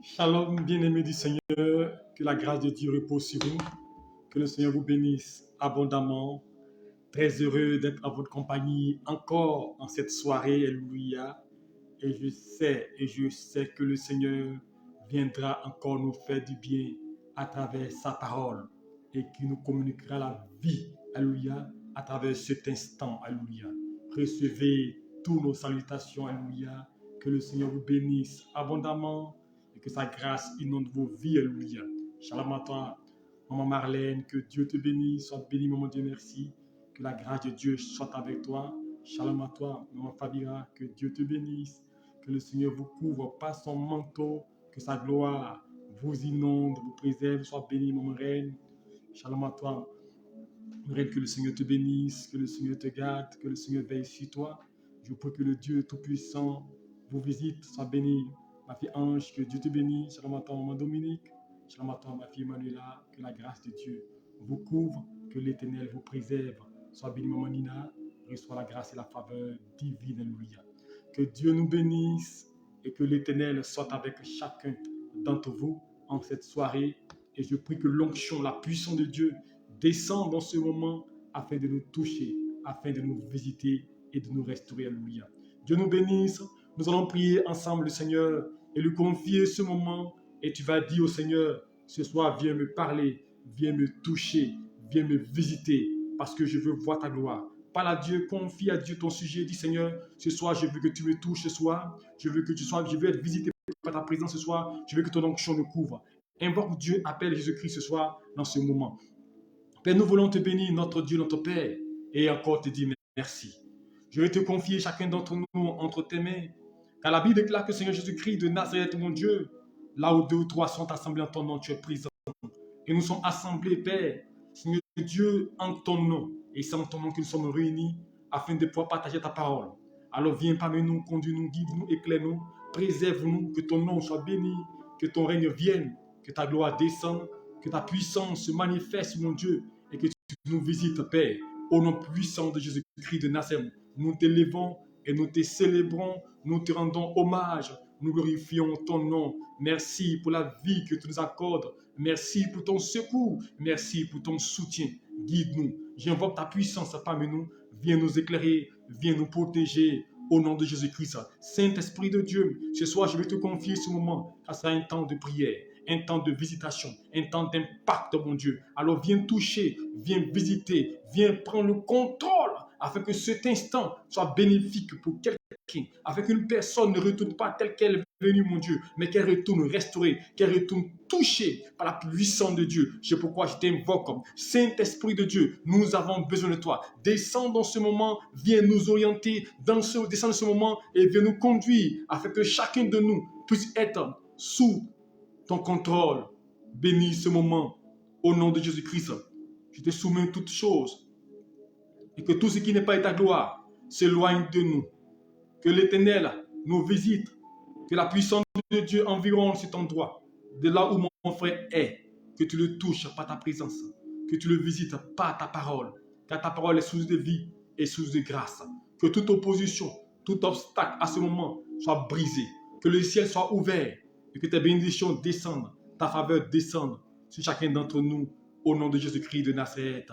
Shalom, bien-aimés du Seigneur, que la grâce de Dieu repose sur vous, que le Seigneur vous bénisse abondamment. Très heureux d'être en votre compagnie encore en cette soirée, alléluia. Et je sais que le Seigneur viendra encore nous faire du bien à travers sa parole et qui nous communiquera la vie, alléluia, à travers cet instant, alléluia. Recevez toutes nos salutations, alléluia. Que le Seigneur vous bénisse abondamment et que sa grâce inonde vos vies, alléluia. Shalom à toi, maman Marlène, que Dieu te bénisse, sois béni, maman Dieu, merci. Que la grâce de Dieu soit avec toi. Shalom à toi, maman Fabira, que Dieu te bénisse. Que le Seigneur vous couvre par son manteau, que sa gloire vous inonde, vous préserve, sois béni, maman reine. Shalom à toi, reine, que le Seigneur te bénisse, que le Seigneur te garde, que le Seigneur veille sur toi. Je prie que le Dieu Tout-Puissant vous visite, sois béni. Ma fille Ange, que Dieu te bénisse. Shalom à toi, maman Dominique. Shalom à toi, ma fille Manuela. Que la grâce de Dieu vous couvre, que l'Éternel vous préserve. Sois béni, maman Nina. Reçois la grâce et la faveur divine, alléluia. Que Dieu nous bénisse et que l'Éternel soit avec chacun d'entre vous en cette soirée. Et je prie que l'onction, la puissance de Dieu descende dans ce moment afin de nous toucher, afin de nous visiter et de nous restaurer. Alléluia. Dieu nous bénisse. Nous allons prier ensemble le Seigneur et lui confier ce moment. Et tu vas dire au Seigneur, ce soir, viens me parler, viens me toucher, viens me visiter, parce que je veux voir ta gloire. Parle à Dieu, confie à Dieu ton sujet. Dis Seigneur, ce soir, je veux que tu me touches ce soir. Je veux être visité par ta présence ce soir. Je veux que ton onction me couvre. Invoque Dieu, appelle Jésus-Christ ce soir dans ce moment. Père, nous voulons te bénir, notre Dieu, notre Père, et encore te dire merci. Je vais te confier chacun d'entre nous entre tes mains. Car la Bible déclare que Seigneur Jésus-Christ de Nazareth, mon Dieu, là où deux ou trois sont assemblés en ton nom, tu es présent. Et nous sommes assemblés, Père, Seigneur Dieu, en ton nom. Et c'est en ton nom que nous sommes réunis afin de pouvoir partager ta parole. Alors viens parmi nous, conduis-nous, guide-nous, éclaire-nous, préserve-nous, que ton nom soit béni, que ton règne vienne, que ta gloire descende, que ta puissance se manifeste, mon Dieu, et que tu nous visites, Père. Au nom puissant de Jésus-Christ de Nazareth, nous t'élevons et nous te célébrons, nous te rendons hommage, nous glorifions ton nom. Merci pour la vie que tu nous accordes. Merci pour ton secours. Merci pour ton soutien. Guide-nous. J'invoque ta puissance parmi nous. Viens nous éclairer. Viens nous protéger. Au nom de Jésus-Christ. Saint-Esprit de Dieu, ce soir, je vais te confier ce moment. Car c'est un temps de prière, un temps de visitation, un temps d'impact, mon Dieu. Alors viens toucher, viens visiter, viens prendre le contrôle afin que cet instant soit bénéfique pour quelqu'un, afin qu'une personne ne retourne pas telle qu'elle est venue, mon Dieu, mais qu'elle retourne restaurée, qu'elle retourne touchée par la puissance de Dieu. C'est pourquoi je t'invoque, Saint-Esprit de Dieu, nous avons besoin de toi. Descends dans ce moment, viens nous orienter, descends dans ce moment et viens nous conduire, afin que chacun de nous puisse être sous ton contrôle. Bénis ce moment au nom de Jésus-Christ. Je te soumets toutes choses et que tout ce qui n'est pas ta gloire s'éloigne de nous. Que l'Éternel nous visite, que la puissance de Dieu environne cet endroit, de là où mon frère est, que tu le touches par ta présence, que tu le visites par ta parole, car ta parole est source de vie et source de grâce. Que toute opposition, tout obstacle à ce moment soit brisé, que le ciel soit ouvert et que tes bénédictions descendent, ta faveur descende sur chacun d'entre nous, au nom de Jésus-Christ de Nazareth.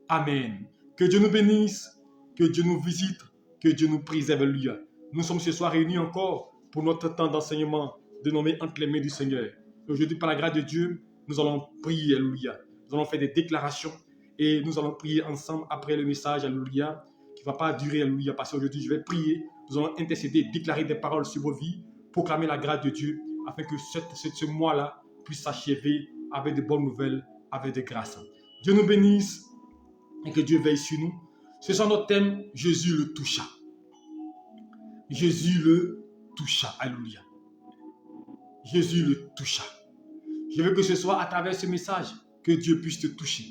Amen. Que Dieu nous bénisse, que Dieu nous visite, que Dieu nous préserve, alléluia. Nous sommes ce soir réunis encore pour notre temps d'enseignement dénommé entre les mains du Seigneur. Aujourd'hui, par la grâce de Dieu, nous allons prier, alléluia. Nous allons faire des déclarations et nous allons prier ensemble après le message, alléluia, qui ne va pas durer, alléluia, parce qu'aujourd'hui, je vais prier. Nous allons intercéder, déclarer des paroles sur vos vies, proclamer la grâce de Dieu, afin que ce mois-là puisse s'achever avec de bonnes nouvelles, avec de grâces. Dieu nous bénisse et que Dieu veille sur nous. Ce sont notre thème, Jésus le toucha. Jésus le toucha. Alléluia. Jésus le toucha. Je veux que ce soit à travers ce message que Dieu puisse te toucher.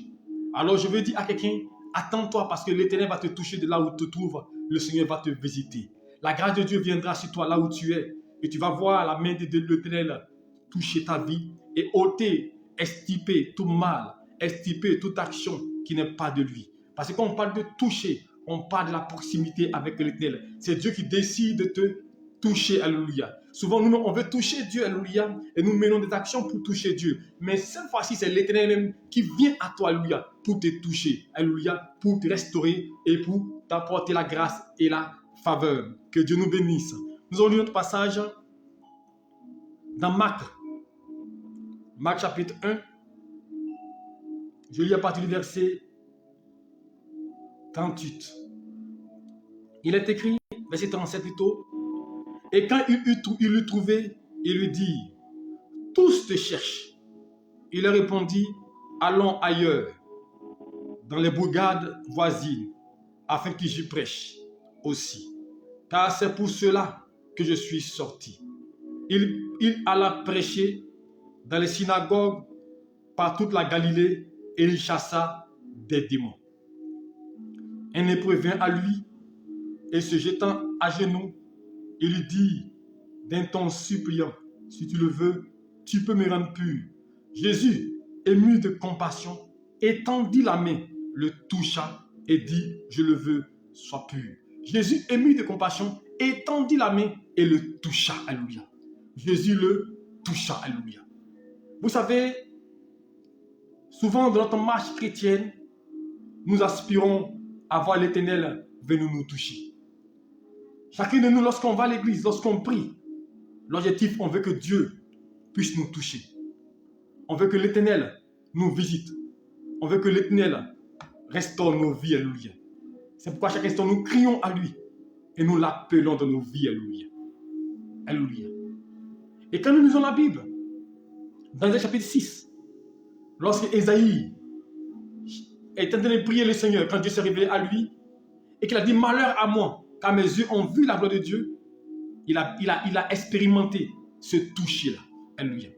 Alors je veux dire à quelqu'un, attends-toi parce que l'Éternel va te toucher de là où tu te trouves. Le Seigneur va te visiter. La grâce de Dieu viendra sur toi là où tu es. Et tu vas voir la main de l'Éternel toucher ta vie et ôter, extirper tout mal, extirper toute action qui n'est pas de lui. Parce que quand on parle de toucher, on parle de la proximité avec l'Éternel. C'est Dieu qui décide de te toucher. Alléluia. Souvent, nous, on veut toucher Dieu, alléluia, et nous menons des actions pour toucher Dieu. Mais cette fois-ci, c'est l'Éternel même qui vient à toi, alléluia, pour te toucher, alléluia, pour te restaurer et pour t'apporter la grâce et la faveur. Que Dieu nous bénisse. Nous allons lire notre passage dans Marc chapitre 1. Je lis à partir du verset 38. Il est écrit, verset 37 plutôt, et quand il l'eut trouvé, il lui dit, tous te cherchent. Il leur répondit, allons ailleurs, dans les bourgades voisines, afin que j'y prêche aussi. Car c'est pour cela que je suis sorti. Il alla prêcher dans les synagogues par toute la Galilée et il chassa des démons. Un lépreux vint à lui et se jetant à genoux, il lui dit d'un ton suppliant, si tu le veux, tu peux me rendre pur. Jésus, ému de compassion, étendit la main, le toucha et dit, je le veux, sois pur. Jésus, ému de compassion, étendit la main et le toucha. Alléluia. Jésus le toucha. Alléluia. Vous savez, souvent dans notre marche chrétienne, nous aspirons à voir l'Éternel venir nous toucher. Chacun de nous, lorsqu'on va à l'église, lorsqu'on prie, l'objectif, on veut que Dieu puisse nous toucher. On veut que l'Éternel nous visite. On veut que l'Éternel restaure nos vies. Alléluia. C'est pourquoi chaque instant, nous crions à lui et nous l'appelons dans nos vies. Alléluia. Alléluia. Et quand nous lisons la Bible, dans le chapitre 6, lorsque Ésaïe est en train de prier le Seigneur, quand Dieu s'est révélé à lui, et qu'il a dit, malheur à moi, car mes yeux ont vu la gloire de Dieu, il a expérimenté ce toucher-là. Alléluia.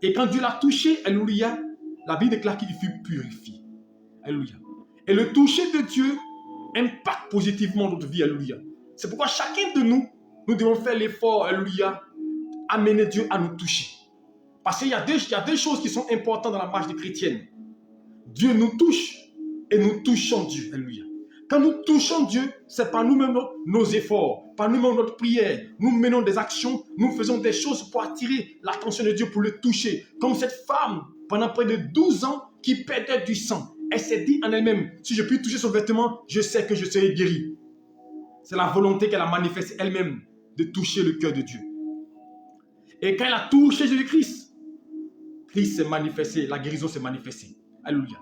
Et quand Dieu l'a touché, alléluia, la Bible déclare qu'il fut purifié. Alléluia. Et le toucher de Dieu impacte positivement notre vie. Alléluia. C'est pourquoi chacun de nous, nous devons faire l'effort, alléluia, amener Dieu à nous toucher. Parce qu'il y a deux choses qui sont importantes dans la marche des chrétiennes. Dieu nous touche et nous touchons Dieu. Alléluia. Quand nous touchons Dieu, c'est par nous-mêmes nos efforts, par nous-mêmes notre prière. Nous menons des actions, nous faisons des choses pour attirer l'attention de Dieu, pour le toucher. Comme cette femme, pendant près de 12 ans, qui perdait du sang. Elle s'est dit en elle-même, si je puis toucher son vêtement, je sais que je serai guéri. C'est la volonté qu'elle a manifestée elle-même de toucher le cœur de Dieu. Et quand elle a touché Jésus-Christ, Christ s'est manifesté, la guérison s'est manifestée. Alléluia.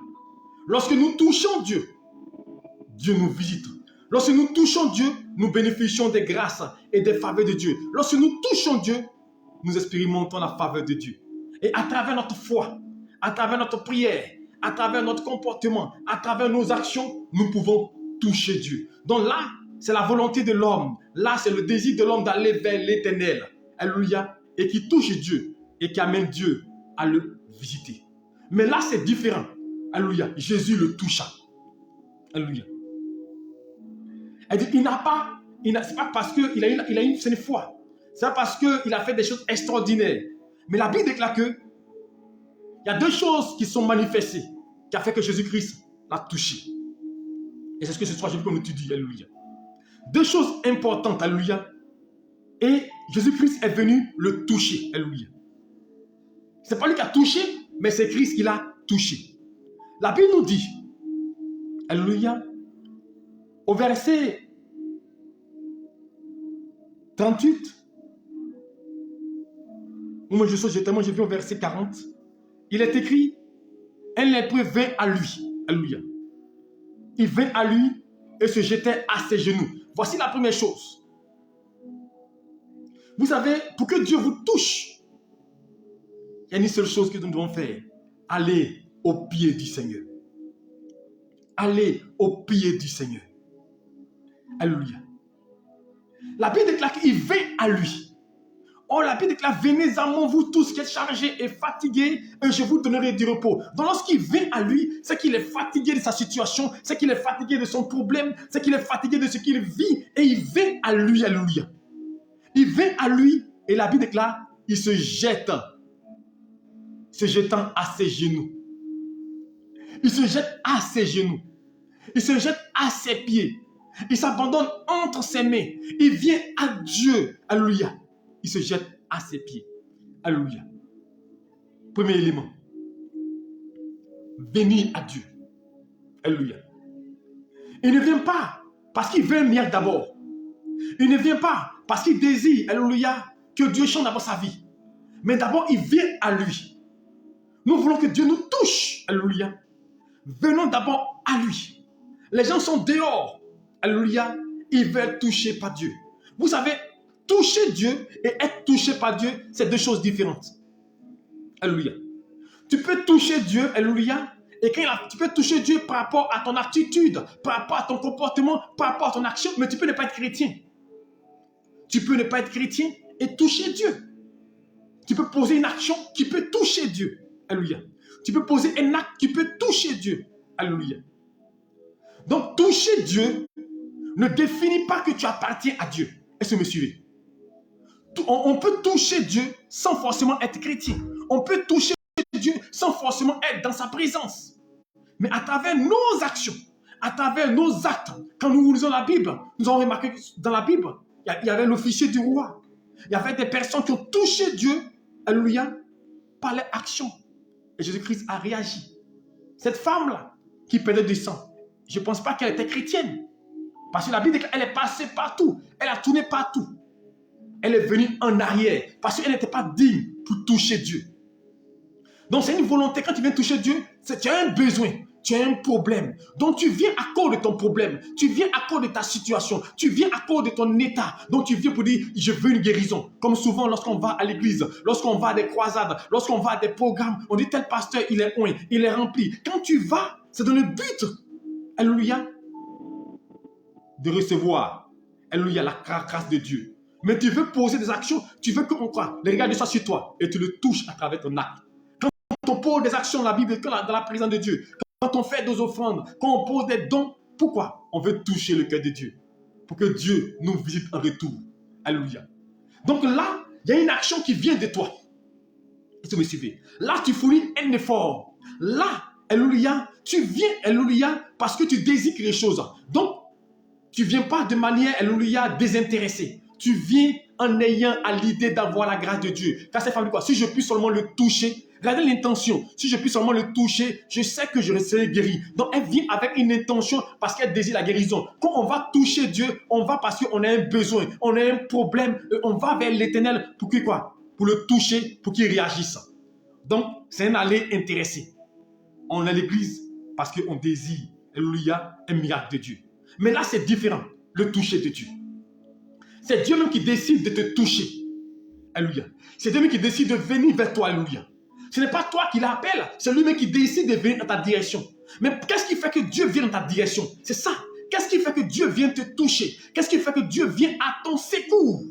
Lorsque nous touchons Dieu, Dieu nous visite. Lorsque nous touchons Dieu, nous bénéficions des grâces et des faveurs de Dieu. Lorsque nous touchons Dieu, nous expérimentons la faveur de Dieu. Et à travers notre foi, à travers notre prière, à travers notre comportement, à travers nos actions, nous pouvons toucher Dieu. Donc là, c'est la volonté de l'homme. Là, c'est le désir de l'homme d'aller vers l'Éternel. Alléluia. Et qui touche Dieu et qui amène Dieu à le visiter. Mais là, c'est différent. Alléluia. Jésus le toucha. Alléluia. Elle dit, c'est pas parce qu'il a eu une foi. C'est pas parce qu'il a fait des choses extraordinaires. Mais la Bible déclare que il y a deux choses qui sont manifestées qui a fait que Jésus-Christ l'a touché. Et c'est ce que ce soir, je veux qu'on étudie. Alléluia. Deux choses importantes. Alléluia. Et Jésus-Christ est venu le toucher. Alléluia. C'est pas lui qui a touché, mais c'est Christ qui l'a touché. La Bible nous dit, alléluia, au verset 38, moi j'ai vu au verset 40, il est écrit, un lépreux vint à lui. Alléluia. Il vint à lui et se jetait à ses genoux. Voici la première chose. Vous savez, pour que Dieu vous touche, il y a une seule chose que nous devons faire. Aller au pied du Seigneur. Aller au pied du Seigneur. Alléluia. La Bible déclare qu'il vint à lui. Oh, la Bible déclare, venez à moi, vous tous qui êtes chargés et fatigués, et je vous donnerai du repos. Donc lorsqu'il vient à lui, c'est qu'il est fatigué de sa situation, c'est qu'il est fatigué de son problème, c'est qu'il est fatigué de ce qu'il vit, et il vient à lui. Alléluia. Il vient à lui, et la Bible déclare, il se jette, se jetant à ses genoux. Il se jette à ses genoux. Il se jette à ses pieds. Il s'abandonne entre ses mains. Il vient à Dieu. Alléluia. Il il se jette à ses pieds. Alléluia. Premier élément. Venir à Dieu. Alléluia. Il ne vient pas parce qu'il veut un miracle d'abord. Il ne vient pas parce qu'il désire, alléluia, que Dieu change d'abord sa vie. Mais d'abord, il vient à lui. Nous voulons que Dieu nous touche. Alléluia. Venons d'abord à lui. Les gens sont dehors. Alléluia. Ils veulent toucher par Dieu. Vous savez, toucher Dieu et être touché par Dieu, c'est deux choses différentes. Alléluia. Tu peux toucher Dieu, alléluia, et tu peux toucher Dieu par rapport à ton attitude, par rapport à ton comportement, par rapport à ton action, mais tu peux ne pas être chrétien. Tu peux ne pas être chrétien et toucher Dieu. Tu peux poser une action qui peut toucher Dieu. Alléluia. Tu peux poser un acte qui peut toucher Dieu. Alléluia. Donc, toucher Dieu ne définit pas que tu appartiens à Dieu. Est-ce que vous me suivez? On peut toucher Dieu sans forcément être chrétien. On peut toucher Dieu sans forcément être dans sa présence. Mais à travers nos actions, à travers nos actes, quand nous lisons la Bible, nous avons remarqué que dans la Bible, il y avait l'officier du roi. Il y avait des personnes qui ont touché Dieu, alléluia, par leur action. Et Jésus-Christ a réagi. Cette femme-là, qui perdait du sang, je ne pense pas qu'elle était chrétienne. Parce que la Bible dit qu'elle est passée partout. Elle a tourné partout. Elle est venue en arrière. Parce qu'elle n'était pas digne pour toucher Dieu. Donc c'est une volonté. Quand tu viens toucher Dieu, tu as un besoin. Tu as un problème. Donc tu viens à cause de ton problème. Tu viens à cause de ta situation. Tu viens à cause de ton état. Donc tu viens pour dire, je veux une guérison. Comme souvent lorsqu'on va à l'église, lorsqu'on va à des croisades, lorsqu'on va à des programmes, on dit tel pasteur, il est oint, il est rempli. Quand tu vas, c'est dans le but, alléluia, de recevoir, alléluia, la grâce de Dieu. Mais tu veux poser des actions, tu veux qu'on croit. Les regards de ça sur toi et tu le touches à travers ton acte. Quand on pose des actions dans la Bible, dans la présence de Dieu, quand on fait des offrandes, quand on pose des dons, pourquoi? On veut toucher le cœur de Dieu. Pour que Dieu nous visite en retour. Alléluia. Donc là, il y a une action qui vient de toi. Est-ce que vous me suivez? Là, tu fournis un effort. Là, alléluia, tu viens, alléluia, parce que tu désires quelque chose. Donc, tu ne viens pas de manière, alléluia, désintéressée. Tu viens en ayant à l'idée d'avoir la grâce de Dieu. Car cette femme dit quoi? Si je puis seulement le toucher, regardez l'intention. Si je puis seulement le toucher, je sais que je serai guéri. Donc, elle vient avec une intention parce qu'elle désire la guérison. Quand on va toucher Dieu, on va parce qu'on a un besoin, on a un problème, on va vers l'Éternel pour qu'il quoi? Pour le toucher, pour qu'il réagisse. Donc, c'est un aller intéressé. On est à l'église parce qu'on désire, alléluia, un miracle de Dieu. Mais là, c'est différent, le toucher de Dieu. C'est Dieu même qui décide de te toucher. Alléluia. C'est Dieu même qui décide de venir vers toi. Alléluia. Ce n'est pas toi qui l'appelle, c'est lui-même qui décide de venir dans ta direction. Mais qu'est-ce qui fait que Dieu vient dans ta direction? C'est ça. Qu'est-ce qui fait que Dieu vient te toucher? Qu'est-ce qui fait que Dieu vient à ton secours?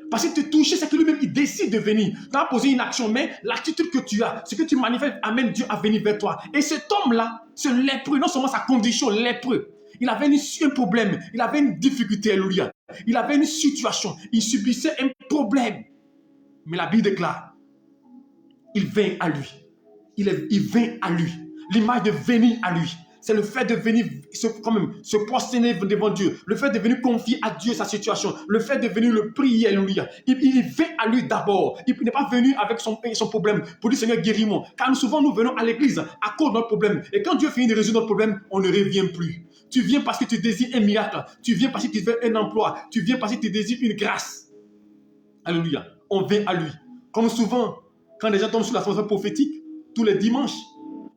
Parce que te toucher, c'est que lui-même, il décide de venir. Tu as posé une action, mais l'attitude que tu as, ce que tu manifestes, amène Dieu à venir vers toi. Et cet homme-là, ce lépreux, non seulement sa condition, lépreux, il avait un problème, il avait une difficulté, alléluia. Il avait une situation, il subissait un problème. Mais la Bible déclare, il vint à lui. Il vint à lui. L'image de venir à lui, c'est le fait de venir se prosterner devant Dieu, le fait de venir confier à Dieu sa situation, le fait de venir le prier, alléluia. Il vint à lui d'abord. Il n'est pas venu avec son problème pour dire Seigneur, guéris-moi. Car souvent nous venons à l'église à cause de notre problème. Et quand Dieu finit de résoudre notre problème, on ne revient plus. Tu viens parce que tu désires un miracle. Tu viens parce que tu veux un emploi. Tu viens parce que tu désires une grâce. Alléluia. On vient à lui. Comme souvent, quand les gens tombent sur la fonction prophétique, tous les dimanches,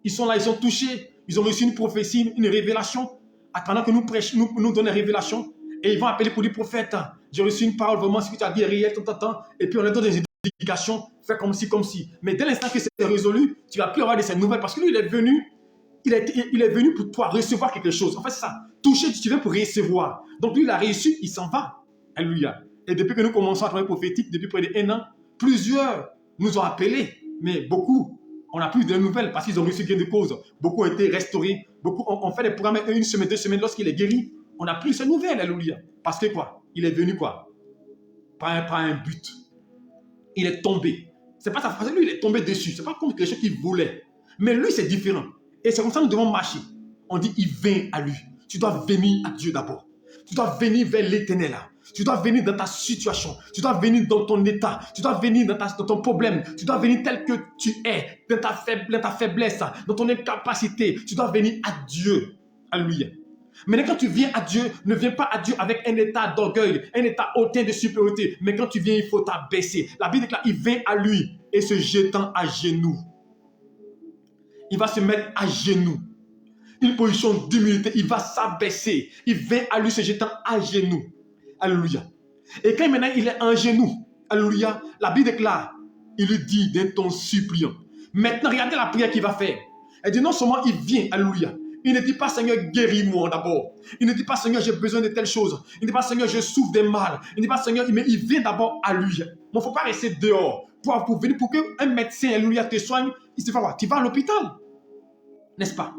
ils sont là, ils sont touchés. Ils ont reçu une prophétie, une révélation. Attendant que nous prêchions, nous donnons la révélation. Et ils vont appeler pour dire prophète. J'ai reçu une parole, vraiment, ce que tu as dit est réel, tant. Et puis on leur donne des indications. Fais comme ci, comme ci. Mais dès l'instant que c'est résolu, tu ne vas plus avoir de ces nouvelles. Parce que lui, il est venu pour toi recevoir quelque chose. En fait, c'est ça. Toucher, tu viens pour recevoir. Donc lui, il a réussi, il s'en va. Alléluia. Et depuis que nous commençons à travailler prophétique, depuis près de 1 an, plusieurs nous ont appelés. Mais beaucoup, on n'a plus de nouvelles parce qu'ils ont reçu gain de cause. Beaucoup ont été restaurés. Beaucoup ont fait des programmes une semaine, 2 semaines. Lorsqu'il est guéri, on n'a plus ces nouvelles. Alléluia. Parce que quoi? Il est venu quoi? Pas un but. Il est tombé. C'est pas sa phrase. Lui, il est tombé dessus. C'est pas comme quelque chose qu'il voulait. Mais lui, c'est différent. Et c'est comme ça que nous devons marcher. On dit, il vient à lui. Tu dois venir à Dieu d'abord. Tu dois venir vers l'Éternel. Tu dois venir dans ta situation. Tu dois venir dans ton état. Tu dois venir dans ton problème. Tu dois venir tel que tu es, dans ta faiblesse, dans ton incapacité. Tu dois venir à Dieu. Alléluia. Maintenant, quand tu viens à Dieu, ne viens pas à Dieu avec un état d'orgueil, un état hautain de supériorité. Mais quand tu viens, il faut t'abaisser. La Bible déclare, il vient à lui et se jetant à genoux. Il va se mettre à genoux. Une position d'humilité. Il va s'abaisser. Il vient à lui se jetant à genoux. Alléluia. Et quand maintenant il est en genoux, alléluia, la Bible déclare, il lui dit d'un ton suppliant. Maintenant, regardez la prière qu'il va faire. Elle dit non seulement il vient, alléluia. Il ne dit pas Seigneur, guéris-moi d'abord. Il ne dit pas Seigneur, j'ai besoin de telle chose. Il ne dit pas Seigneur, je souffre des mal. Il ne dit pas Seigneur, mais il vient d'abord à lui. Mais il ne faut pas rester dehors pour venir pour qu'un médecin, alléluia, te soigne. Il se fait voir. Tu vas à l'hôpital, n'est-ce pas?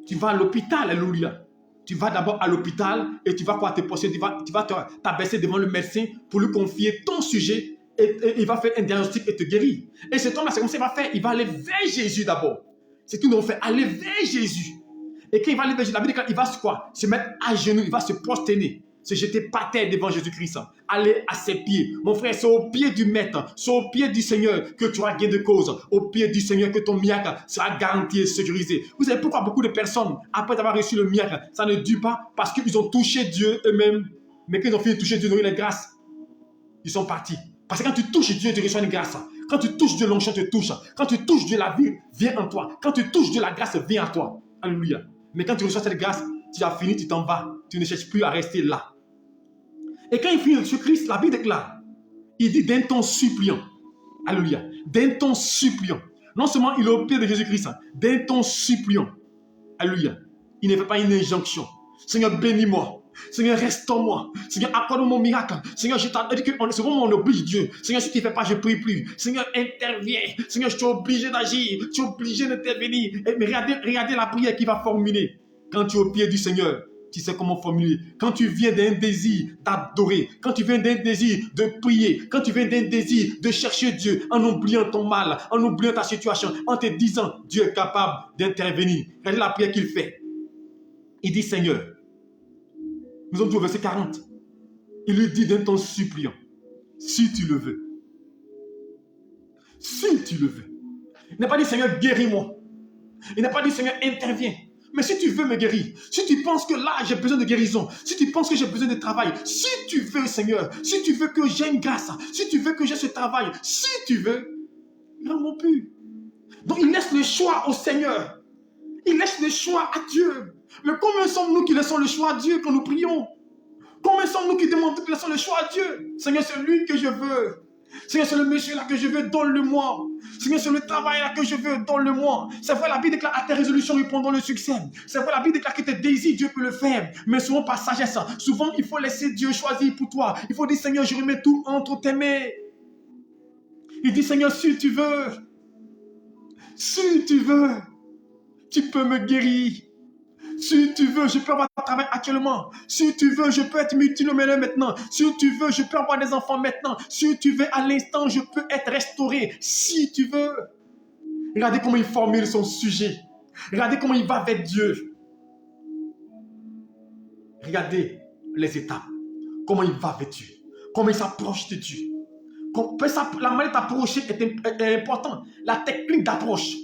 Tu vas à l'hôpital, alléluia. Tu vas d'abord à l'hôpital et tu vas quoi te poser, tu vas t'abaisser devant le médecin pour lui confier ton sujet et il va faire un diagnostic et te guérir. Et cet homme-là, c'est comme ça qu'il va faire. Il va aller vers Jésus d'abord. C'est tout ce qu'on fait, aller vers Jésus. Et quand il va aller vers Jésus, la Bible dit qu'il va quoi? Se mettre à genoux, il va se prosterner, se jeter par terre devant Jésus-Christ. Aller à ses pieds. Mon frère, c'est au pied du Maître, c'est au pied du Seigneur que tu auras gain de cause. Au pied du Seigneur que ton miracle sera garanti et sécurisé. Vous savez pourquoi beaucoup de personnes, après avoir reçu le miracle, ça ne dure pas parce qu'ils ont touché Dieu eux-mêmes. Mais quand ils ont fini de toucher Dieu, ils ont eu la grâce. Ils sont partis. Parce que quand tu touches Dieu, tu reçois une grâce. Quand tu touches Dieu, l'onction te touche. Quand tu touches Dieu, la vie vient en toi. Quand tu touches Dieu, la grâce vient à toi. Alléluia. Mais quand tu reçois cette grâce, tu as fini, tu t'en vas. Tu ne cherches plus à rester là. Et quand il finit sur Christ, la Bible déclare, il dit d'un ton suppliant. Alléluia. D'un ton suppliant. Non seulement il est au pied de Jésus-Christ, d'un ton suppliant. Alléluia. Il ne fait pas une injonction. Seigneur, bénis-moi. Seigneur, restaure-moi. Seigneur, accorde-moi mon miracle. Seigneur, je t'ai dit que c'est vraiment on oblige Dieu. Seigneur, si tu ne fais pas, je ne prie plus. Seigneur, interviens. Seigneur, je suis obligé d'agir. Tu es obligé d'intervenir. Mais regardez la prière qu'il va formuler. Quand tu es au pied du Seigneur, tu sais comment formuler. Quand tu viens d'un désir d'adorer, quand tu viens d'un désir de prier, quand tu viens d'un désir de chercher Dieu, en oubliant ton mal, en oubliant ta situation, en te disant, Dieu est capable d'intervenir. Regardez la prière qu'il fait. Il dit, Seigneur, nous sommes au verset 40. Il lui dit d'un ton suppliant, si tu le veux. Si tu le veux. Il n'a pas dit, Seigneur, guéris-moi. Il n'a pas dit, Seigneur, interviens. Mais si tu veux me guérir, si tu penses que là, j'ai besoin de guérison, si tu penses que j'ai besoin de travail, si tu veux, Seigneur, si tu veux que j'ai une grâce, si tu veux que j'ai ce travail, si tu veux, rends-moi plus. Donc, il laisse le choix au Seigneur. Il laisse le choix à Dieu. Mais combien sommes-nous qui laissons le choix à Dieu quand nous prions? Combien sommes-nous qui demandons qui laissons le choix à Dieu? Seigneur, c'est lui que je veux. Seigneur, c'est le monsieur là que je veux, donne-le-moi. Seigneur, c'est le travail là que je veux, donne-le-moi. C'est vrai, la Bible déclare à tes résolutions répondons le succès. C'est vrai, la Bible déclare que tes désirs, Dieu peut le faire. Mais souvent par sagesse. Souvent, il faut laisser Dieu choisir pour toi. Il faut dire, Seigneur, je remets tout entre tes mains. Il dit, Seigneur, si tu veux, tu peux me guérir. Si tu veux, je peux avoir un travail actuellement. Si tu veux, je peux être multimillionnaire maintenant. Si tu veux, je peux avoir des enfants maintenant. Si tu veux, à l'instant, je peux être restauré. Si tu veux. Regardez comment il formule son sujet. Regardez comment il va avec Dieu. Regardez les étapes. Comment il va avec Dieu. Comment il s'approche de Dieu. La manière d'approcher est importante. La technique d'approche.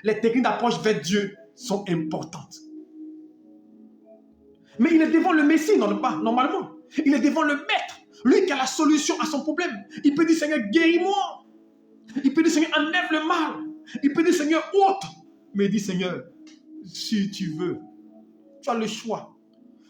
Les techniques d'approche vers Dieu sont importantes. Mais il est devant le Messie, normalement. Il est devant le Maître. Lui qui a la solution à son problème. Il peut dire, Seigneur, guéris-moi. Il peut dire, Seigneur, enlève le mal. Il peut dire, Seigneur, ôte. Mais il dit, Seigneur, si tu veux, tu as le choix.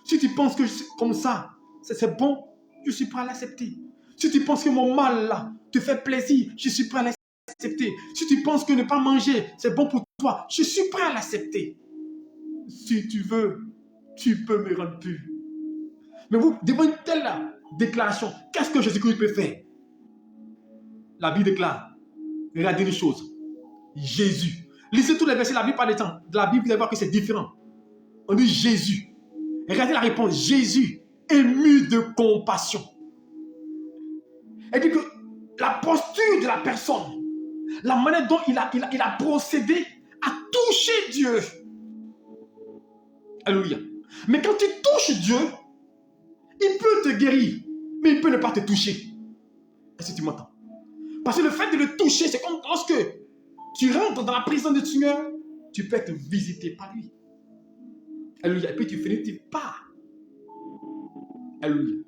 Si tu penses que comme ça, c'est bon, je suis prêt à l'accepter. Si tu penses que mon mal là te fait plaisir, je suis prêt à l'accepter. Si tu penses que ne pas manger, c'est bon pour toi, je suis prêt à l'accepter. Si tu veux, tu peux me rendre pur. Mais vous, devant une telle déclaration, qu'est-ce que Jésus-Christ peut faire? La Bible déclare, regardez les choses. Jésus. Lisez tous les versets de la Bible par les temps. De la Bible, vous allez voir que c'est différent. On dit Jésus. Regardez la réponse. Jésus, ému de compassion. Elle dit que la posture de la personne, la manière dont il a procédé à toucher Dieu. Alléluia. Mais quand tu touches Dieu, il peut te guérir. Mais il peut ne pas te toucher. Est-ce que tu m'entends? Parce que le fait de le toucher, c'est comme lorsque tu rentres dans la présence du Seigneur, tu peux être visité par lui. Alléluia. Et puis tu finis par. Alléluia.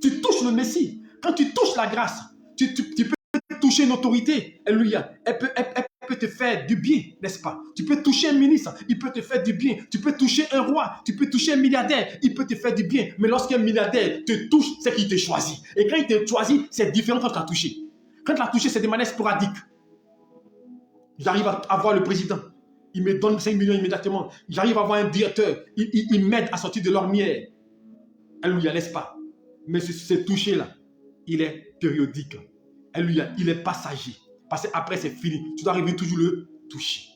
Tu touches le Messie. Quand tu touches la grâce, tu peux toucher une autorité. Alléluia. Elle peut te faire du bien, n'est-ce pas? Tu peux toucher un ministre, il peut te faire du bien. Tu peux toucher un roi, tu peux toucher un milliardaire, il peut te faire du bien. Mais lorsqu'un milliardaire te touche, c'est qu'il te choisit. Et quand il te choisit, c'est différent quand tu l'as touché. Quand tu l'as touché, c'est de manière sporadique. J'arrive à voir le président. Il me donne 5 millions immédiatement. J'arrive à voir un directeur. Il m'aide à sortir de l'ormière. Alléluia, n'est-ce pas? Mais ce toucher-là, il est périodique. Alléluia, il est passager. Parce qu'après, c'est fini. Tu dois arriver toujours le toucher.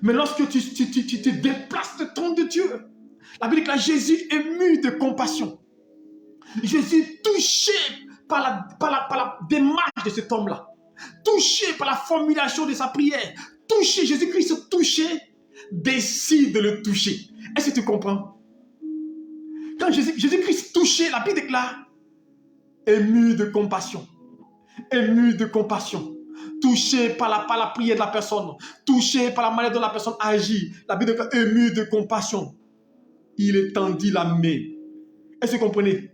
Mais lorsque tu te déplaces de trône de Dieu, la Bible dit que là, Jésus est mu de compassion. Jésus est touché par la démarche de cet homme-là. Touché par la formulation de sa prière. Touché, Jésus-Christ touché, décide de le toucher. Est-ce que tu comprends? Quand Jésus-Christ touché, la Bible déclare, ému de compassion. Ému de compassion. Touché par la prière de la personne. Touché par la manière dont la personne agit. La Bible déclare, ému de compassion. Il étendit la main. Est-ce que vous comprenez?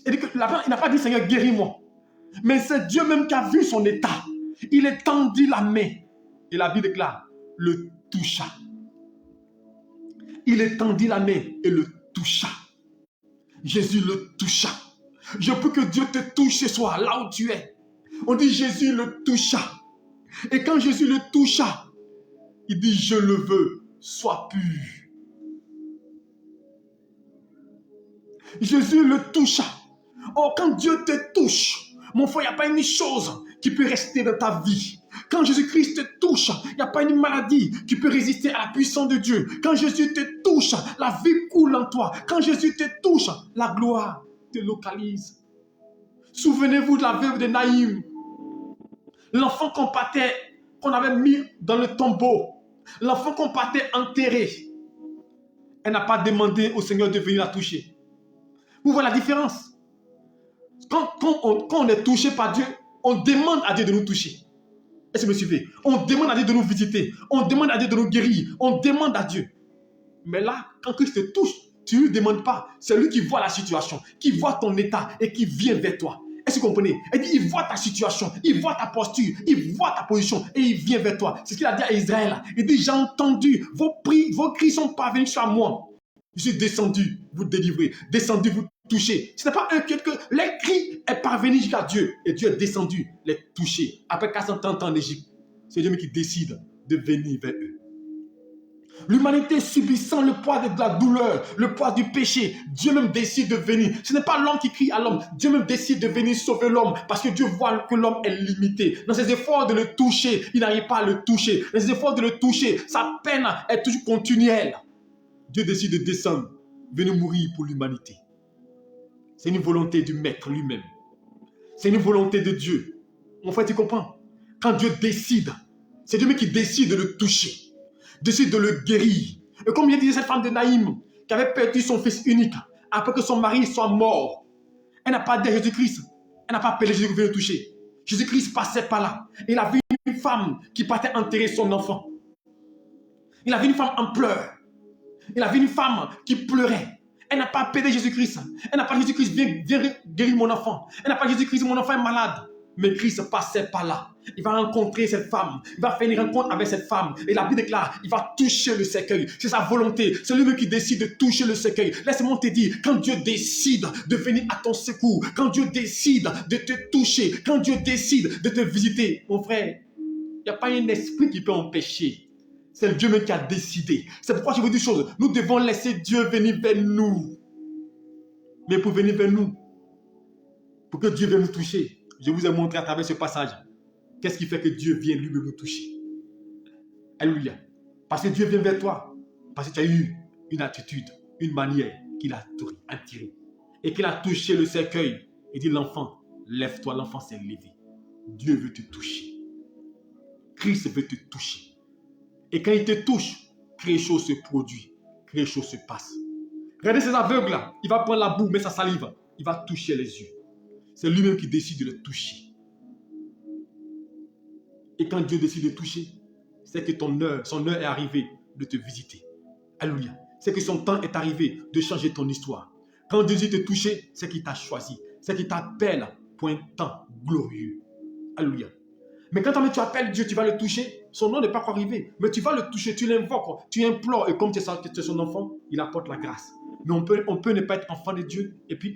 Il n'a pas dit, Seigneur, guéris-moi. Mais c'est Dieu même qui a vu son état. Il étendit la main. Et la Bible déclare, le toucha. Il étendit la main et le toucha. Jésus le toucha. Je peux que Dieu te touche ce soir, là où tu es. On dit Jésus le toucha. Et quand Jésus le toucha, il dit, je le veux, sois pur. Jésus le toucha. Oh, quand Dieu te touche, mon frère, il n'y a pas une chose qui peut rester dans ta vie. Quand Jésus-Christ te touche, il n'y a pas une maladie qui peut résister à la puissance de Dieu. Quand Jésus te touche, la vie coule en toi. Quand Jésus te touche, la gloire te localise. Souvenez-vous de la veuve de Naïm. L'enfant qu'on avait mis dans le tombeau. L'enfant qu'on partait enterrer. Elle n'a pas demandé au Seigneur de venir la toucher. Vous voyez la différence? Quand on est touché par Dieu, on demande à Dieu de nous toucher. Est-ce que vous me suivez? On demande à Dieu de nous visiter. On demande à Dieu de nous guérir. On demande à Dieu. Mais là, quand Christ te touche, tu ne lui demandes pas. C'est lui qui voit la situation, qui voit ton état et qui vient vers toi. Est-ce que vous comprenez? Il voit ta situation, il voit ta posture, il voit ta position et il vient vers toi. C'est ce qu'il a dit à Israël. Il dit, j'ai entendu, vos cris sont parvenus sur moi. Je suis descendu, vous délivrer. Descendu, vous toucher. Ce n'est pas un que les cris est parvenu jusqu'à Dieu. Et Dieu est descendu, les toucher. Après 430 ans en Égypte, c'est Dieu qui décide de venir vers eux. L'humanité subissant le poids de la douleur, le poids du péché, Dieu même décide de venir. Ce n'est pas l'homme qui crie à l'homme. Dieu même décide de venir sauver l'homme parce que Dieu voit que l'homme est limité. Dans ses efforts de le toucher, il n'arrive pas à le toucher. Dans ses efforts de le toucher, sa peine est toujours continuelle. Dieu décide de descendre, venir mourir pour l'humanité. C'est une volonté du Maître lui-même. C'est une volonté de Dieu. Mon frère, tu comprends? Quand Dieu décide, c'est Dieu qui décide de le toucher, décide de le guérir. Et comme il disait cette femme de Naïm, qui avait perdu son fils unique, après que son mari soit mort, elle n'a pas dit à Jésus-Christ, elle n'a pas appelé Jésus qui venait le toucher. Jésus-Christ passait par là. Il a vu une femme qui partait enterrer son enfant. Il a vu une femme en pleurs. Il a vu une femme qui pleurait. Elle n'a pas appelé Jésus-Christ. Elle n'a pas dit Jésus-Christ, viens guérir mon enfant. Elle n'a pas dit Jésus-Christ, mon enfant est malade. Mais Christ passait par là. Il va rencontrer cette femme. Il va faire une rencontre avec cette femme. Et la Bible déclare, il va toucher le cercueil. C'est sa volonté. C'est lui qui décide de toucher le cercueil. Laisse-moi te dire, quand Dieu décide de venir à ton secours, quand Dieu décide de te toucher, quand Dieu décide de te visiter, mon frère, il n'y a pas un esprit qui peut empêcher. C'est Dieu même qui a décidé. C'est pourquoi je vous dis une chose. Nous devons laisser Dieu venir vers nous. Mais pour venir vers nous, pour que Dieu vienne nous toucher, je vous ai montré à travers ce passage, qu'est-ce qui fait que Dieu vient lui-même nous toucher. Alléluia. Parce que Dieu vient vers toi. Parce que tu as eu une attitude, une manière qu'il a attiré. Et qu'il a touché le cercueil. Et dit, l'enfant, lève-toi, l'enfant s'est levé. Dieu veut te toucher. Christ veut te toucher. Et quand il te touche, quelque chose se produit, quelque chose se passe. Regardez ces aveugles-là, il va prendre la boue, mais sa salive. il va toucher les yeux. C'est lui-même qui décide de le toucher. Et quand Dieu décide de toucher, c'est que son heure est arrivée de te visiter. Alléluia. C'est que son temps est arrivé de changer ton histoire. Quand Dieu dit te toucher, c'est qu'il t'a choisi. C'est qu'il t'appelle pour un temps glorieux. Alléluia. Mais quand tu appelles Dieu, tu vas le toucher. Son nom n'est pas encore arrivé. Mais tu vas le toucher, tu l'invoques, tu implores. Et comme tu es son enfant, il apporte la grâce. Mais on peut ne pas être enfant de Dieu et puis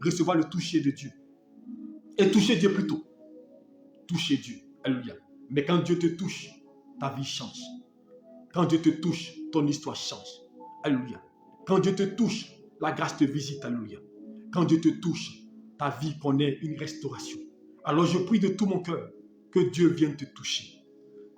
recevoir le toucher de Dieu. Et toucher Dieu plutôt. Toucher Dieu. Alléluia. Mais quand Dieu te touche, ta vie change. Quand Dieu te touche, ton histoire change. Alléluia. Quand Dieu te touche, la grâce te visite. Alléluia. Quand Dieu te touche, ta vie connaît une restauration. Alors je prie de tout mon cœur que Dieu vienne te toucher.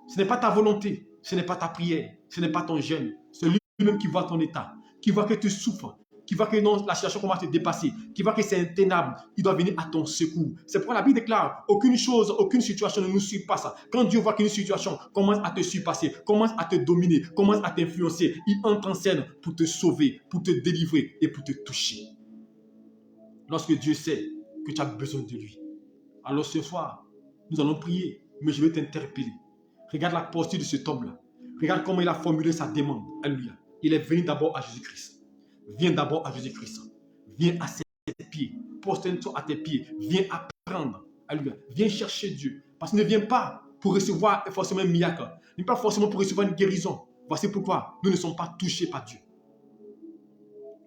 Ce n'est pas ta volonté, ce n'est pas ta prière, ce n'est pas ton jeûne. C'est lui-même qui voit ton état, qui voit que tu souffres, qui voit que non, la situation commence à te dépasser, qui voit que c'est intenable, il doit venir à ton secours. C'est pourquoi la Bible déclare, aucune chose, aucune situation ne nous surpasse. Quand Dieu voit qu'une situation commence à te surpasser, commence à te dominer, commence à t'influencer, il entre en scène pour te sauver, pour te délivrer et pour te toucher. Lorsque Dieu sait que tu as besoin de lui, alors ce soir, nous allons prier, mais je vais t'interpeller. Regarde la posture de cet homme-là. Regarde comment il a formulé sa demande. Alléluia. Il est venu d'abord à Jésus-Christ. Viens d'abord à Jésus-Christ. Viens à ses pieds. Prosterne-toi à tes pieds. Viens apprendre. Alléluia. Viens chercher Dieu. Parce qu'il ne vient pas pour recevoir forcément un miracle. Il ne vient pas forcément pour recevoir une guérison. Voici pourquoi nous ne sommes pas touchés par Dieu.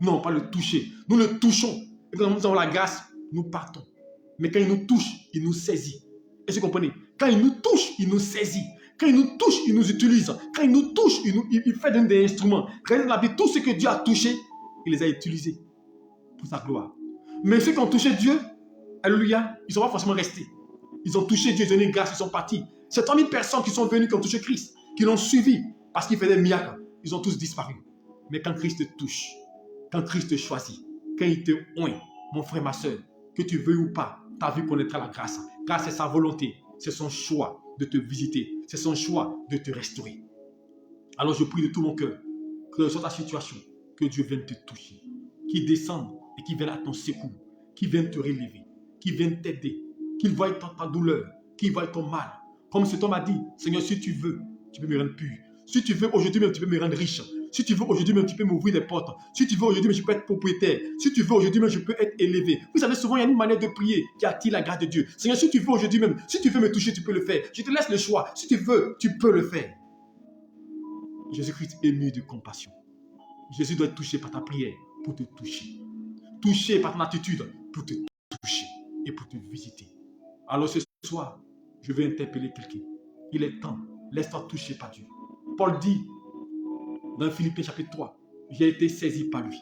Non, pas le toucher. Nous le touchons. Et quand nous avons la grâce, nous partons. Mais quand il nous touche, il nous saisit. Est-ce que vous comprenez? Quand il nous touche, il nous saisit. Quand il nous touche, il nous utilise. Quand il nous touche, il fait d'un des instruments. Regardez dans la vie, tout ce que Dieu a touché, il les a utilisés pour sa gloire. Mais ceux qui ont touché Dieu, alléluia, ils ne sont pas forcément restés. Ils ont touché Dieu, ils ont donné grâce, ils sont partis. Ces 3000 personnes qui sont venues, qui ont touché Christ, qui l'ont suivi parce qu'il faisait des miracles, ils ont tous disparu. Mais quand Christ te touche, quand Christ te choisit, quand il te oint, mon frère, ma soeur, que tu veux ou pas, ta vie connaîtra la grâce. Car c'est sa volonté, c'est son choix de te visiter, c'est son choix de te restaurer. Alors je prie de tout mon cœur, que sur ta situation, que Dieu vienne te toucher, qu'il descende et qu'il vienne à ton secours, qu'il vienne te relever, qu'il vienne t'aider, qu'il voie ta douleur, qu'il voie ton mal. Comme cet homme a dit, Seigneur, si tu veux, tu peux me rendre pur. Si tu veux, aujourd'hui même, tu peux me rendre riche. Si tu veux, aujourd'hui même, tu peux m'ouvrir les portes. Si tu veux, aujourd'hui même, je peux être propriétaire. Si tu veux, aujourd'hui même, je peux être élevé. Vous savez, souvent, il y a une manière de prier qui attire la grâce de Dieu. Seigneur, si tu veux, aujourd'hui même, si tu veux me toucher, tu peux le faire. Je te laisse le choix. Si tu veux, tu peux le faire. Jésus-Christ est ému de compassion. Jésus doit être touché par ta prière pour te toucher. Touché par ton attitude pour te toucher et pour te visiter. Alors ce soir, je vais interpeller quelqu'un. Il est temps. Laisse-toi toucher par Dieu. Paul dit dans Philippiens chapitre 3, j'ai été saisi par lui.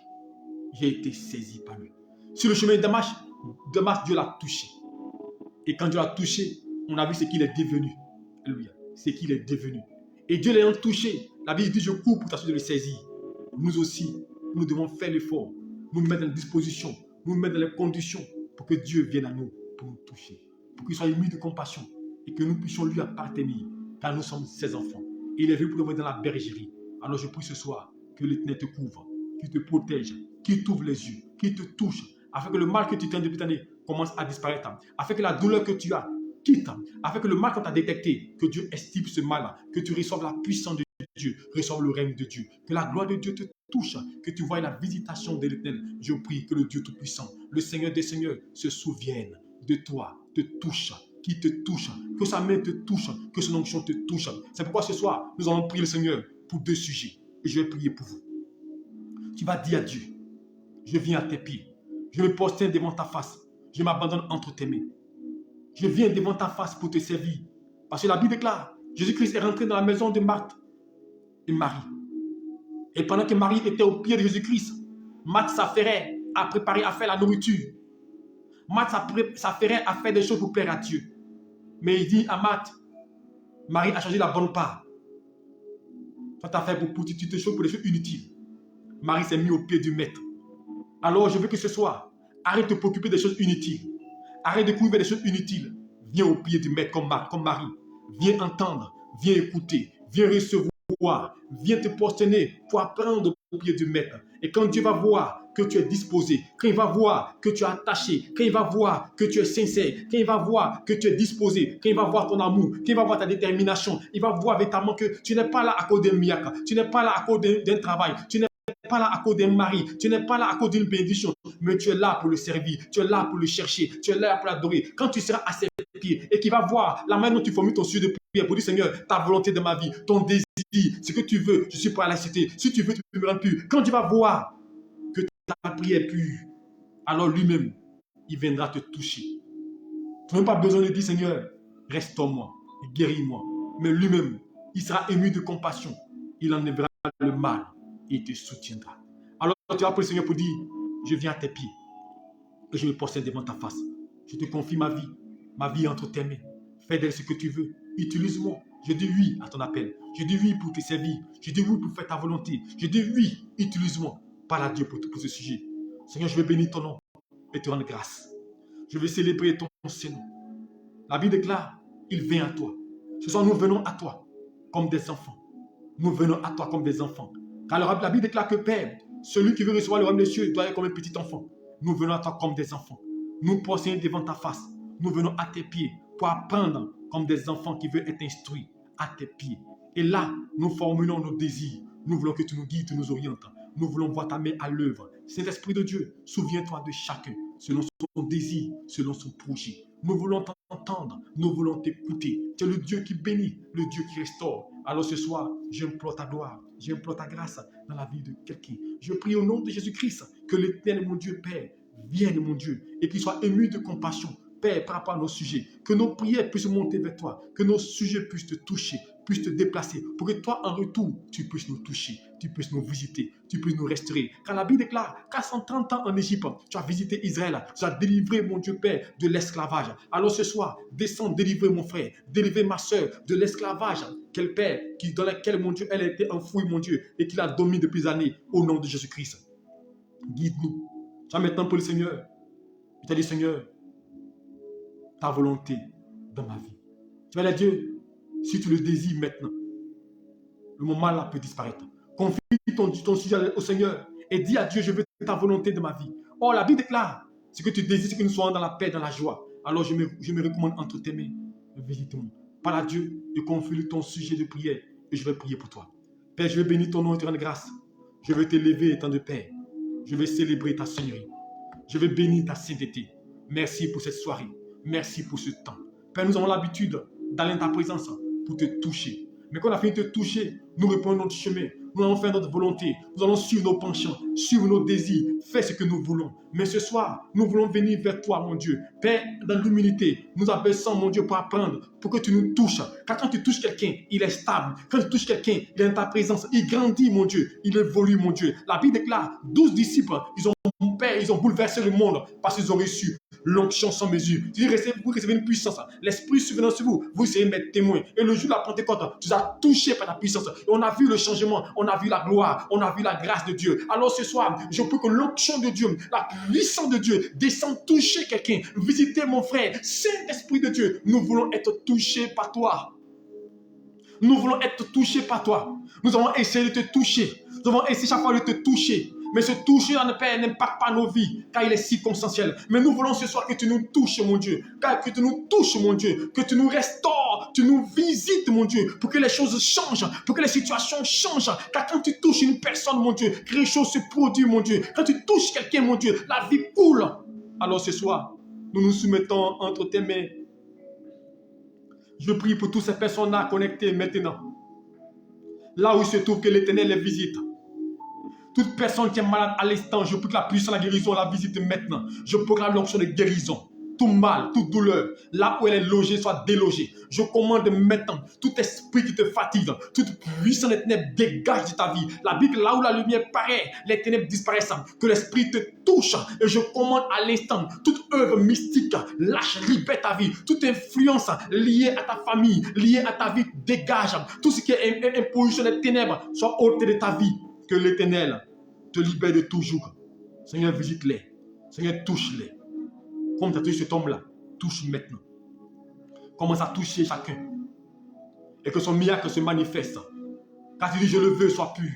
J'ai été saisi par lui. Sur le chemin de Damas, Dieu l'a touché. Et quand Dieu l'a touché, on a vu ce qu'il est devenu. Alléluia. Ce qu'il est devenu. Et Dieu l'ayant touché, la Bible dit, je cours pour t'assurer de le saisir. Nous aussi, nous devons faire l'effort, nous mettre dans la disposition, nous mettre dans les conditions pour que Dieu vienne à nous, pour nous toucher, pour qu'il soit ému de compassion et que nous puissions lui appartenir, car nous sommes ses enfants. Et il est venu pour nous voir dans la bergerie. Alors je prie ce soir que l'Éternel te couvre, qu'il te protège, qu'il t'ouvre les yeux, qu'il te touche, afin que le mal que tu tiens depuis l'année commence à disparaître, afin que la douleur que tu as quitte, afin que le mal qu'on t'a détecté, que Dieu estime ce mal, que tu reçoives la puissance de Dieu, reçoive le règne de Dieu, que la gloire de Dieu te touche, que tu vois la visitation de l'Éternel. Je prie que le Dieu Tout-Puissant, le Seigneur des Seigneurs, se souvienne de toi, te touche, qui te touche, que sa main te touche, que son onction te touche. C'est pourquoi ce soir, nous allons prier le Seigneur pour 2 sujets. Et je vais prier pour vous. Tu vas dire à Dieu, je viens à tes pieds, je me prosterne devant ta face, je m'abandonne entre tes mains. Je viens devant ta face pour te servir. Parce que la Bible déclare, Jésus-Christ est rentré dans la maison de Marthe et Marie. Et pendant que Marie était au pied de Jésus-Christ, Marthe s'affairait à préparer, à faire la nourriture. Marthe s'affairait à faire des choses pour plaire à Dieu. Mais il dit à Marthe, Marie a choisi la bonne part. Toi, tu as fait pour des choses inutiles. Marie s'est mise au pied du maître. Alors, je veux que ce soir, arrête de t'occuper des choses inutiles. Arrête de courir des choses inutiles. Viens au pied du maître comme Marie. Viens entendre, viens écouter, viens recevoir, viens te prosterner pour apprendre au pied du maître. Et quand Dieu va voir que tu es disposé, quand il va voir que tu es attaché, quand il va voir que tu es sincère, quand il va voir que tu es disposé, quand il va voir ton amour, quand il va voir ta détermination, il va voir véritablement que tu n'es pas là à cause d'un miracle, tu n'es pas là à cause d'un travail, tu n'es pas là à cause d'un mari, tu n'es pas là à cause d'une bénédiction, mais tu es là pour le servir, tu es là pour le chercher, tu es là pour l'adorer. Quand tu seras à ses pieds et qu'il va voir la manière dont tu formules ton sujet de prière pour dire Seigneur, ta volonté de ma vie, ton désir, ce que tu veux, je suis prêt à l'accepter. Si tu veux, tu peux me rendre pur. Quand tu vas voir que ta prière est pure, alors lui-même, il viendra te toucher. Tu n'as pas besoin de dire Seigneur, restaure-moi, guéris-moi. Mais lui-même, il sera ému de compassion. Il enlèvera le mal et il te soutiendra. Alors tu vas prier le Seigneur pour dire, je viens à tes pieds et je me possède devant ta face. Je te confie ma vie entre tes mains. Fais d'elle ce que tu veux. Utilise-moi. Je dis oui à ton appel. Je dis oui pour te servir. Je dis oui pour faire ta volonté. Je dis oui, utilise-moi. Parle à Dieu pour ce sujet. Seigneur, je vais bénir ton nom et te rendre grâce. Je vais célébrer ton Seigneur. La Bible déclare, il vient à toi. Ce soir, nous venons à toi comme des enfants. Nous venons à toi comme des enfants. Car la Bible déclare que Père, celui qui veut recevoir le royaume des cieux doit être comme un petit enfant. Nous venons à toi comme des enfants. Nous posons devant ta face. Nous venons à tes pieds pour apprendre comme des enfants qui veulent être instruits à tes pieds. Et là, nous formulons nos désirs. Nous voulons que tu nous guides, tu nous orientes. Nous voulons voir ta main à l'œuvre. Saint-Esprit de Dieu, souviens-toi de chacun, selon son désir, selon son projet. Nous voulons t'entendre, nous voulons t'écouter. Tu es le Dieu qui bénit, le Dieu qui restaure. Alors ce soir, j'implore ta gloire, j'implore ta grâce dans la vie de quelqu'un. Je prie au nom de Jésus-Christ que l'Éternel, mon Dieu, Père, vienne, mon Dieu, et qu'il soit ému de compassion, Père, par rapport à nos sujets, que nos prières puissent monter vers toi, que nos sujets puissent te toucher, puissent te déplacer, pour que toi, en retour, tu puisses nous toucher, tu puisses nous visiter, tu puisses nous restaurer. Car la Bible déclare qu'à 130 ans en Égypte, tu as visité Israël, tu as délivré, mon Dieu Père, de l'esclavage. Alors ce soir, descends délivrer mon frère, délivrer ma soeur de l'esclavage, quel Père, dans lequel, mon Dieu, elle a été enfouie, mon Dieu, et qui la domine depuis des années, au nom de Jésus-Christ. Guide-nous. Tu as maintenant pour le Seigneur. Tu t'as dit, Seigneur, ta volonté dans ma vie. Tu vas dire, Dieu, si tu le désires maintenant, le moment là peut disparaître. Confie ton sujet au Seigneur et dis à Dieu, je veux ta volonté de ma vie. Oh, la Bible déclare, ce que tu désires, c'est que nous soyons dans la paix, dans la joie. Alors je me recommande entre tes mains. Visite-moi. Parle à Dieu et confie ton sujet de prière et je vais prier pour toi. Père, je vais bénir ton nom et te rendre grâce. Je vais t'élever étant de Père. Je vais célébrer ta Seigneurie. Je vais bénir ta sainteté. Merci pour cette soirée. Merci pour ce temps. Père, nous avons l'habitude d'aller dans ta présence pour te toucher. Mais quand on a fini de te toucher, nous reprenons notre chemin. Nous allons faire notre volonté. Nous allons suivre nos penchants, suivre nos désirs, faire ce que nous voulons. Mais ce soir, nous voulons venir vers toi, mon Dieu. Père, dans l'humilité, nous abaissons, mon Dieu, pour apprendre, pour que tu nous touches. Car quand tu touches quelqu'un, il est stable. Quand tu touches quelqu'un, il est dans ta présence. Il grandit, mon Dieu. Il évolue, mon Dieu. La Bible déclare, 12 disciples, ils ont bouleversé le monde parce qu'ils ont reçu l'onction sans mesure. Vous recevez une puissance. L'Esprit survenant sur vous, vous serez mes témoins. Et le jour de la Pentecôte, tu as touché par la puissance. Et on a vu le changement, on a vu la gloire, on a vu la grâce de Dieu. Alors ce soir, je prie que l'onction de Dieu, la puissance de Dieu descende toucher quelqu'un. Visitez mon frère. Saint-Esprit de Dieu, nous voulons être touchés par toi. Nous voulons être touchés par toi. Nous avons essayé de te toucher. Nous avons essayé chaque fois de te toucher. Mais ce toucher dans le Père n'impacte pas nos vies, car il est circonstanciel. Mais nous voulons ce soir que tu nous touches, mon Dieu. Car que tu nous touches, mon Dieu. Que tu nous restaures, tu nous visites, mon Dieu. Pour que les choses changent, pour que les situations changent. Car quand tu touches une personne, mon Dieu, quelque chose se produit, mon Dieu. Quand tu touches quelqu'un, mon Dieu, la vie coule. Alors ce soir, nous nous soumettons entre tes mains. Je prie pour toutes ces personnes-là connectées maintenant. Là où il se trouve, que l'Éternel les visite. Toute personne qui est malade à l'instant, je prie que la puissance de la guérison la visite maintenant. Je proclame l'onction de guérison. Tout mal, toute douleur, là où elle est logée, soit délogée. Je commande maintenant, tout esprit qui te fatigue, toute puissance des ténèbres dégage de ta vie. La Bible, là où la lumière paraît, les ténèbres disparaissent. Que l'esprit te touche. Et je commande à l'instant, toute œuvre mystique, lâche, libère ta vie. Toute influence liée à ta famille, liée à ta vie, dégage. Tout ce qui est imposition des ténèbres, soit ôté de ta vie. Que l'Éternel te libère de toujours. Seigneur, visite-les. Seigneur, touche-les. Comme tu as touché cet homme-là, touche maintenant. Commence à toucher chacun. Et que son miracle se manifeste. Car tu dis, je le veux, sois pur.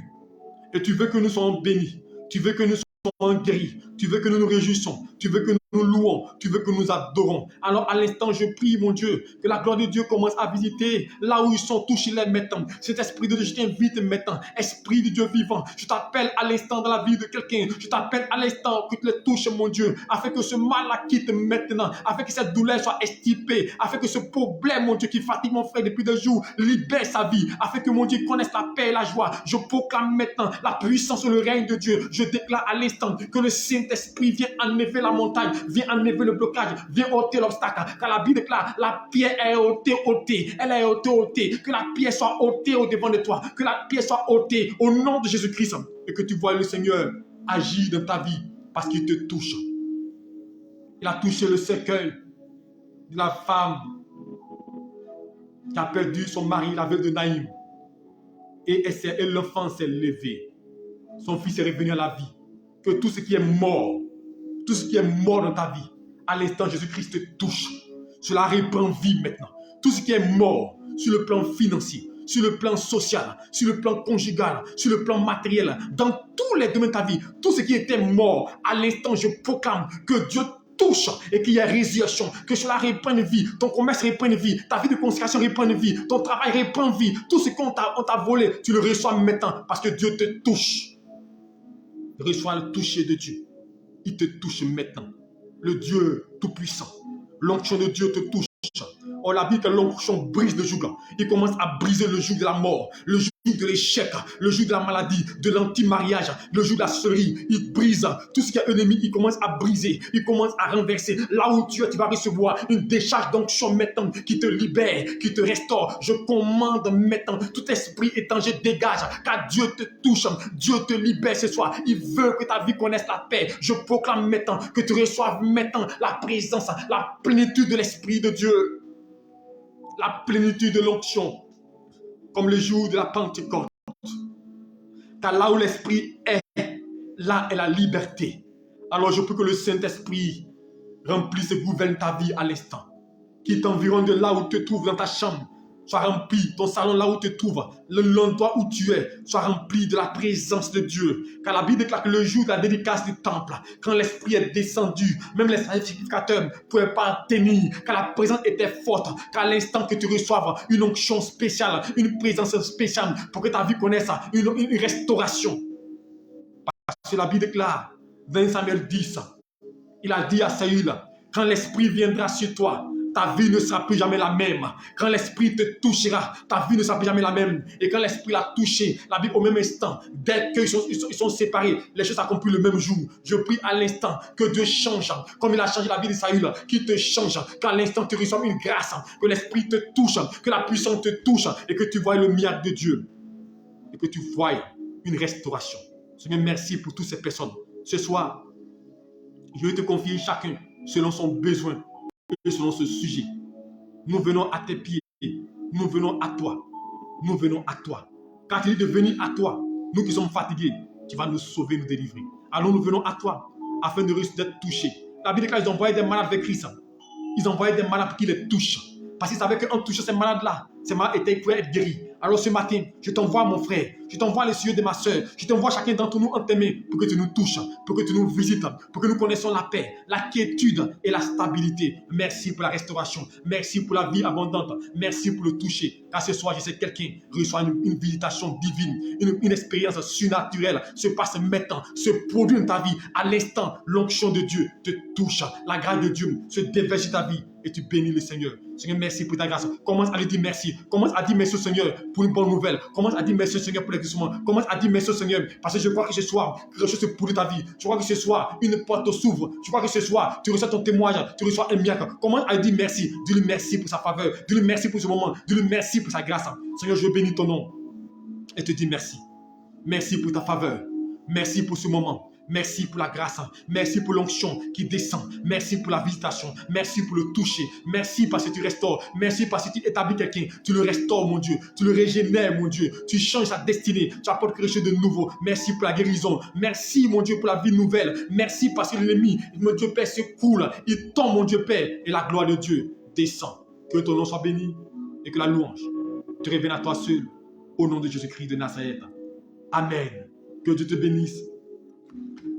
Et tu veux que nous soyons bénis. Tu veux que nous soyons guéris. Tu veux que nous nous réjouissons. Tu veux que nous louons. Tu veux que nous adorons. Alors à l'instant, je prie, mon Dieu, que la gloire de Dieu commence à visiter là où ils sont touchés les maintenant. Cet esprit de Dieu, je t'invite maintenant. Esprit de Dieu vivant, je t'appelle à l'instant dans la vie de quelqu'un. Je t'appelle à l'instant que tu les touches, mon Dieu, afin que ce mal-là quitte maintenant, afin que cette douleur soit extirpée, afin que ce problème, mon Dieu, qui fatigue mon frère depuis des jours, libère sa vie, afin que mon Dieu connaisse la paix et la joie. Je proclame maintenant la puissance et le règne de Dieu. Je déclare à l'instant que le Saint-Esprit vient enlever la montagne, vient enlever le blocage, vient ôter l'obstacle. Car la Bible déclare, la pierre est ôtée, elle est ôtée, que la pierre soit ôtée au devant de toi, que la pierre soit ôtée au nom de Jésus-Christ, et que tu vois le Seigneur agir dans ta vie parce qu'il te touche. Il a touché le cercueil de la femme qui a perdu son mari, la veuve de Naïm. Et l'enfant s'est levé. Son fils est revenu à la vie. Que tout ce qui est mort dans ta vie, à l'instant Jésus-Christ te touche. Cela reprend vie maintenant. Tout ce qui est mort sur le plan financier, sur le plan social, sur le plan conjugal, sur le plan matériel, dans tous les domaines de ta vie, tout ce qui était mort, à l'instant je proclame que Dieu touche et qu'il y a résurrection, que cela reprenne vie, ton commerce reprenne vie, ta vie de consécration reprenne vie, ton travail reprend vie, tout ce qu'on t'a volé, tu le reçois maintenant parce que Dieu te touche. Reçois le toucher de Dieu. Il te touche maintenant. Le Dieu tout-puissant. L'onction de Dieu te touche. Oh, la Bible, l'onction brise le joug. Il commence à briser le joug de la mort, le joug de l'échec, le joug de la maladie, de l'anti-mariage, le joug de la sorcellerie. Il brise tout ce qui est ennemi. Il commence à briser. Il commence à renverser. Là où tu es, tu vas recevoir une décharge d'onction maintenant qui te libère, qui te restaure. Je commande maintenant. Tout esprit étranger dégage, car Dieu te touche. Dieu te libère ce soir. Il veut que ta vie connaisse la paix. Je proclame maintenant que tu reçoives maintenant la présence, la plénitude de l'Esprit de Dieu. La plénitude de l'onction, comme le jour de la Pentecôte. Car là où l'Esprit est, là est la liberté. Alors je prie que le Saint-Esprit remplisse et gouverne ta vie à l'instant. Qu'il t'environne de là où tu te trouves dans ta chambre. Sois rempli, ton salon là où tu te trouves, l'endroit où tu es, soit rempli de la présence de Dieu. Car la Bible déclare que le jour de la dédicace du temple, quand l'Esprit est descendu, même les sacrificateurs ne pouvaient pas tenir, car la présence était forte, qu'à l'instant que tu reçoives une onction spéciale, une présence spéciale, pour que ta vie connaisse une restauration. Parce que la Bible déclare, dans Samuel 10, il a dit à Saül, quand l'Esprit viendra sur toi, ta vie ne sera plus jamais la même. Quand l'Esprit te touchera, ta vie ne sera plus jamais la même. Et quand l'Esprit l'a touché, la Bible au même instant, dès qu'ils sont séparés, les choses s'accomplissent le même jour. Je prie à l'instant que Dieu change, comme il a changé la vie de Saül, qu'il te change, qu'à l'instant tu reçois une grâce, que l'Esprit te touche, que la puissance te touche, et que tu vois le miracle de Dieu, et que tu vois une restauration. Seigneur, merci pour toutes ces personnes. Ce soir, je vais te confier chacun selon son besoin et selon ce sujet. Nous venons à tes pieds. Nous venons à toi. Nous venons à toi. Quand tu dis de venir à toi, nous qui sommes fatigués, tu vas nous sauver, nous délivrer. Alors nous venons à toi afin d'être touchés. La Bible déclare qu'ils envoyaient des malades vers Christ. Ils envoyaient des malades pour qu'ils les touchent. Parce qu'ils savaient qu'en touchant ces malades-là, ces malades pouvaient être guéris. Alors ce matin, je t'envoie mon frère, je t'envoie les yeux de ma soeur, je t'envoie chacun d'entre nous en tes mains pour que tu nous touches, pour que tu nous visites, pour que nous connaissions la paix, la quiétude et la stabilité. Merci pour la restauration, merci pour la vie abondante, merci pour le toucher. Car ce soir, je sais que quelqu'un reçoit une visitation divine, une expérience surnaturelle se passe maintenant, se produit dans ta vie. À l'instant, l'onction de Dieu te touche, la grâce de Dieu se déverse sur ta vie et tu bénis le Seigneur. Seigneur, merci pour ta grâce. Commence à lui dire merci. Commence à dire merci au Seigneur pour une bonne nouvelle. Commence à dire merci au Seigneur pour l'exaucement. Commence à dire merci au Seigneur parce que je crois que ce soir, quelque chose se produit dans ta vie. Je crois que ce soir, une porte s'ouvre. Je crois que ce soir, tu reçois ton témoignage. Tu reçois un miracle. Commence à lui dire merci. Dis-lui merci pour sa faveur. Dis-lui merci pour ce moment. Dis-lui merci pour sa grâce. Seigneur, je bénis ton nom et te dis merci. Merci pour ta faveur. Merci pour ce moment. Merci pour la grâce, merci pour l'onction qui descend, merci pour la visitation, merci pour le toucher, merci parce que tu restaures, merci parce que tu établis quelqu'un, tu le restaures mon Dieu, tu le régénères mon Dieu, tu changes sa destinée, tu apportes quelque chose de nouveau, merci pour la guérison, merci mon Dieu pour la vie nouvelle, merci parce que l'ennemi, mon Dieu Père, se coule, il tombe mon Dieu Père et la gloire de Dieu descend. Que ton nom soit béni et que la louange te revienne à toi seul, au nom de Jésus-Christ de Nazareth. Amen. Que Dieu te bénisse.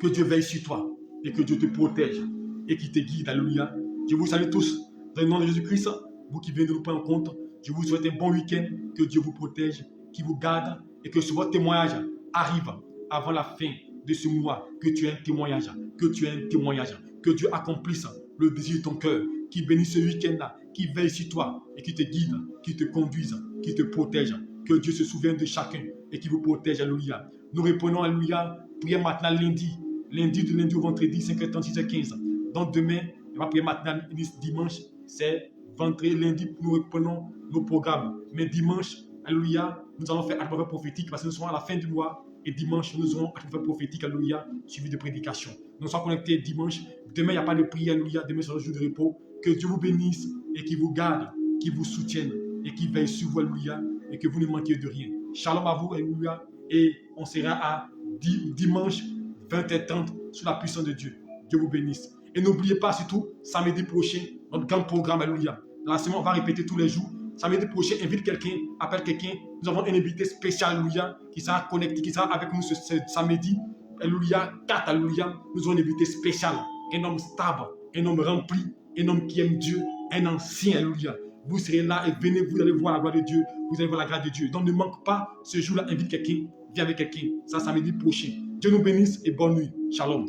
Que Que Dieu veille sur toi et que Dieu te protège et qui te guide. Alléluia. Je vous salue tous dans le nom de Jésus-Christ. Vous qui venez de nous prendre en compte, je vous souhaite un bon week-end. Que Dieu vous protège, qui vous garde et que ce votre témoignage arrive avant la fin de ce mois. Que tu aies un témoignage, que tu aies un témoignage, que Dieu accomplisse le désir de ton cœur, qui bénisse ce week-end-là, qui veille sur toi et qui te guide, qui te conduise, qui te protège. Que Dieu se souvienne de chacun et qui vous protège. Alléluia. Nous reprenons, alléluia, prière matinale lundi. Lundi de lundi au vendredi, 5h30, 6h15. Donc demain, on va prier matinale. Dimanche, c'est vendredi, lundi, nous reprenons nos programmes. Mais dimanche, alléluia, nous allons faire atmosphère prophétique parce que nous serons à la fin du mois. Et dimanche, nous aurons atmosphère prophétique, alléluia, suivi de prédication. Nous sommes connectés dimanche. Demain, il n'y a pas de prière, alléluia. Demain, c'est le jour de repos. Que Dieu vous bénisse et qui vous garde, qui vous soutienne et qui veille sur vous, alléluia, et que vous ne manquiez de rien. Shalom à vous, alléluia. Et on sera à dimanche 20h30 sous la puissance de Dieu. Dieu vous bénisse. Et n'oubliez pas surtout, samedi prochain, notre grand programme, alléluia. Dans la semaine, on va répéter tous les jours. Samedi prochain, invite quelqu'un, appelle quelqu'un. Nous avons un invité spécial, alléluia, qui sera connecté, qui sera avec nous ce samedi. Alléluia, 4, alléluia. Nous avons un invité spécial, un homme stable, un homme rempli, un homme qui aime Dieu, un ancien, alléluia. Vous serez là et venez, vous allez voir la gloire de Dieu, vous allez voir la grâce de Dieu. Donc ne manque pas ce jour-là, invite quelqu'un, viens avec quelqu'un. Ça, samedi prochain. Dieu nous bénisse et bonne nuit. Shalom.